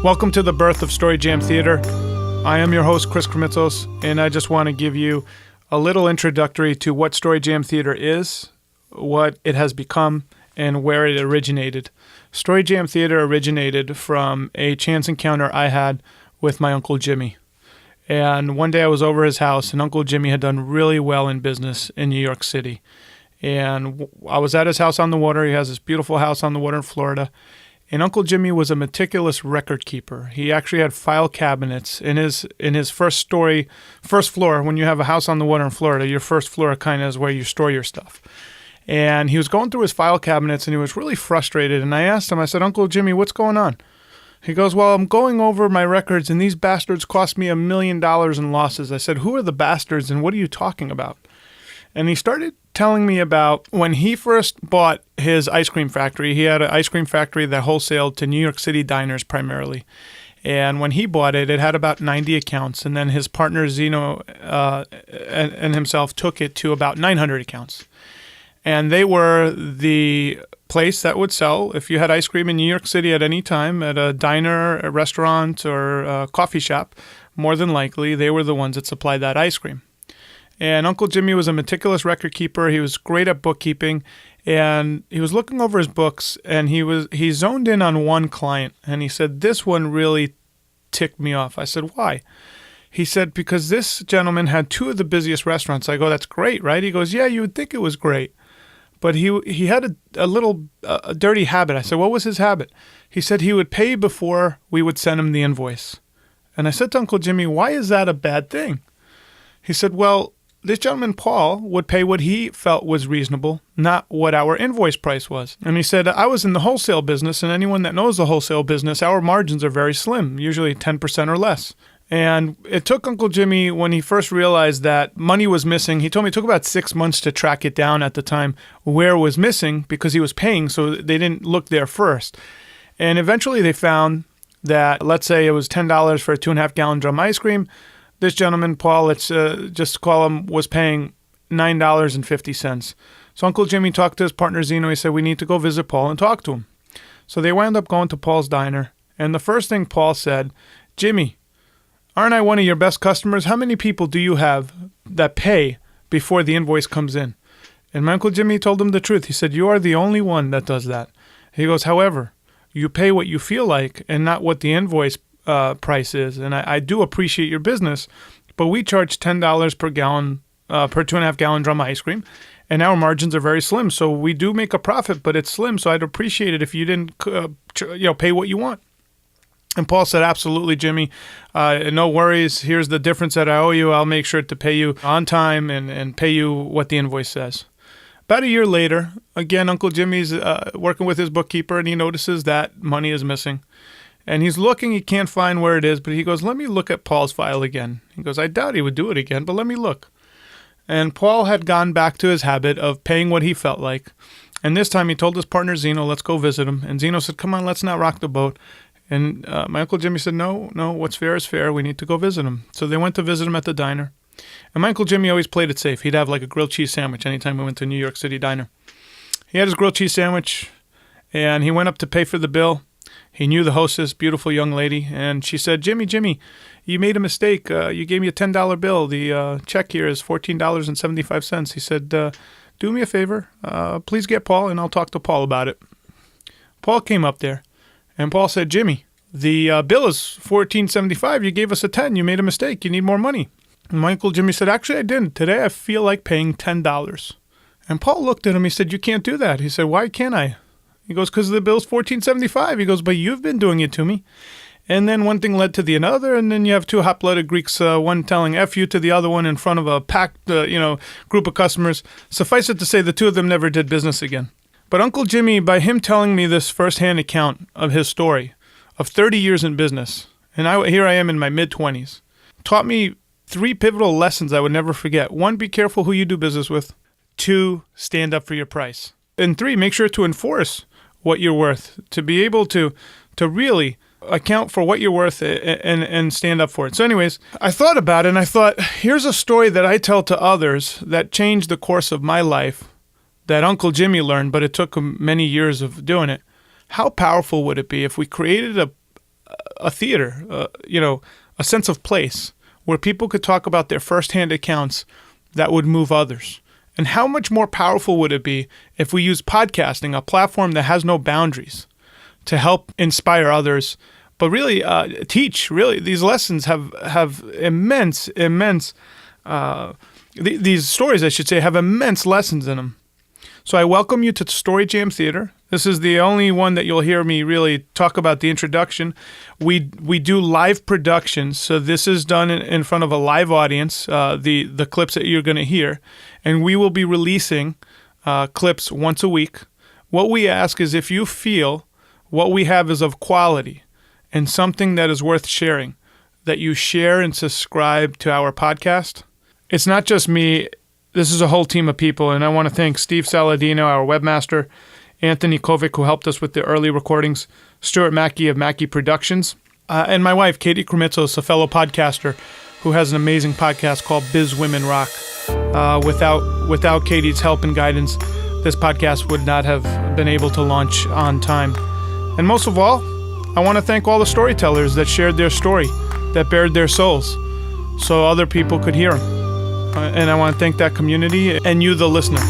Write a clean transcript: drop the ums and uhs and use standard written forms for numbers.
Welcome to the birth of Story Jam Theater. I am your host, Chris Krimitsos, and I just want to give you a little introductory to what Story Jam Theater is, what it has become, and where it originated. Story Jam Theater originated from a chance encounter I had with my Uncle Jimmy. And one day I was over his house, and Uncle Jimmy had done really well in business in New York City. And I was at his house on the water. He has this beautiful house on the water in Florida. And Uncle Jimmy was a meticulous record keeper. He actually had file cabinets in his first floor. When you have a house on the water in Florida, your first floor kind of is where you store your stuff. And he was going through his file cabinets, and he was really frustrated. And I asked him, I said, Uncle Jimmy, what's going on? He goes, well, I'm going over my records, and these bastards cost me $1 million in losses. I said, who are the bastards, and what are you talking about? And he started telling me about when he first bought his ice cream factory. He had an ice cream factory that wholesaled to New York City diners primarily. And when he bought it, it had about 90 accounts. And then his partner, Zeno, and himself took it to about 900 accounts. And they were the place that would sell, if you had ice cream in New York City at any time, at a diner, a restaurant, or a coffee shop, more than likely, they were the ones that supplied that ice cream. And Uncle Jimmy was a meticulous record keeper. He was great at bookkeeping, and he was looking over his books, and he zoned in on one client, and he said, this one really ticked me off. I said, why? He said, because this gentleman had two of the busiest restaurants. I go, that's great, right? He goes, yeah, you would think it was great. But he had a little dirty habit. I said, what was his habit? He said he would pay before we would send him the invoice. And I said to Uncle Jimmy, why is that a bad thing? He said, well, this gentleman, Paul, would pay what he felt was reasonable, not what our invoice price was. And he said, I was in the wholesale business, and anyone that knows the wholesale business, our margins are very slim, usually 10% or less. And it took Uncle Jimmy, when he first realized that money was missing, he told me it took about 6 months to track it down at the time where it was missing because he was paying, so they didn't look there first. And eventually they found that, let's say it was $10 for a 2.5-gallon drum ice cream. This gentleman, Paul, let's just call him, was paying $9.50. So Uncle Jimmy talked to his partner, Zeno. He said, we need to go visit Paul and talk to him. So they wound up going to Paul's diner. And the first thing Paul said, Jimmy, aren't I one of your best customers? How many people do you have that pay before the invoice comes in? And my Uncle Jimmy told him the truth. He said, you are the only one that does that. He goes, however, you pay what you feel like and not what the invoice price is. And I do appreciate your business, but we charge $10 per gallon, per 2.5-gallon drum of ice cream, and our margins are very slim. So we do make a profit, but it's slim. So I'd appreciate it if you didn't, pay what you want. And Paul said, absolutely, Jimmy. No worries. Here's the difference that I owe you. I'll make sure to pay you on time and pay you what the invoice says. About a year later, again, Uncle Jimmy's working with his bookkeeper, and he notices that money is missing. And he's looking, he can't find where it is, but he goes, let me look at Paul's file again. He goes, I doubt he would do it again, but let me look. And Paul had gone back to his habit of paying what he felt like. And this time he told his partner, Zeno, let's go visit him. And Zeno said, come on, let's not rock the boat. And my Uncle Jimmy said, no, what's fair is fair. We need to go visit him. So they went to visit him at the diner. And my Uncle Jimmy always played it safe. He'd have like a grilled cheese sandwich anytime we went to a New York City diner. He had his grilled cheese sandwich, and he went up to pay for the bill. He knew the hostess, beautiful young lady, and she said, Jimmy, you made a mistake. You gave me a $10 bill. The check here is $14.75. He said, do me a favor. Please get Paul, and I'll talk to Paul about it. Paul came up there, and Paul said, Jimmy, the bill is $14.75. You gave us a $10. You made a mistake. You need more money. And my Uncle Jimmy said, actually, I didn't. Today I feel like paying $10. And Paul looked at him. He said, you can't do that. He said, why can't I? He goes, because the bill's $14.75. He goes, but you've been doing it to me. And then one thing led to the another, and then you have two hot-blooded Greeks, one telling F you to the other one in front of a packed, group of customers. Suffice it to say, the two of them never did business again. But Uncle Jimmy, by him telling me this firsthand account of his story of 30 years in business, and here I am in my mid-20s, taught me 3 pivotal lessons I would never forget. 1, be careful who you do business with. 2, stand up for your price. And 3, make sure to enforce what you're worth, to be able to really account for what you're worth and stand up for it. So anyways, I thought about it, and I thought, here's a story that I tell to others that changed the course of my life that Uncle Jimmy learned, but it took him many years of doing it. How powerful would it be if we created a theater, a sense of place where people could talk about their firsthand accounts that would move others. And how much more powerful would it be if we use podcasting, a platform that has no boundaries, to help inspire others, but really teach. Really, these lessons have immense. These stories, I should say, have immense lessons in them. So I welcome you to Story Jam Theater. This is the only one that you'll hear me really talk about the introduction. We do live productions, so this is done in front of a live audience, the clips that you're going to hear. And we will be releasing clips once a week. What we ask is if you feel what we have is of quality and something that is worth sharing, that you share and subscribe to our podcast. It's not just me. This is a whole team of people, and I want to thank Steve Saladino, our webmaster, Anthony Kovic, who helped us with the early recordings, Stuart Mackey of Mackey Productions, and my wife, Katie Krimitsos, a fellow podcaster who has an amazing podcast called Biz Women Rock. Without Katie's help and guidance, this podcast would not have been able to launch on time. And most of all, I want to thank all the storytellers that shared their story, that bared their souls, so other people could hear them. And I want to thank that community and you, the listener.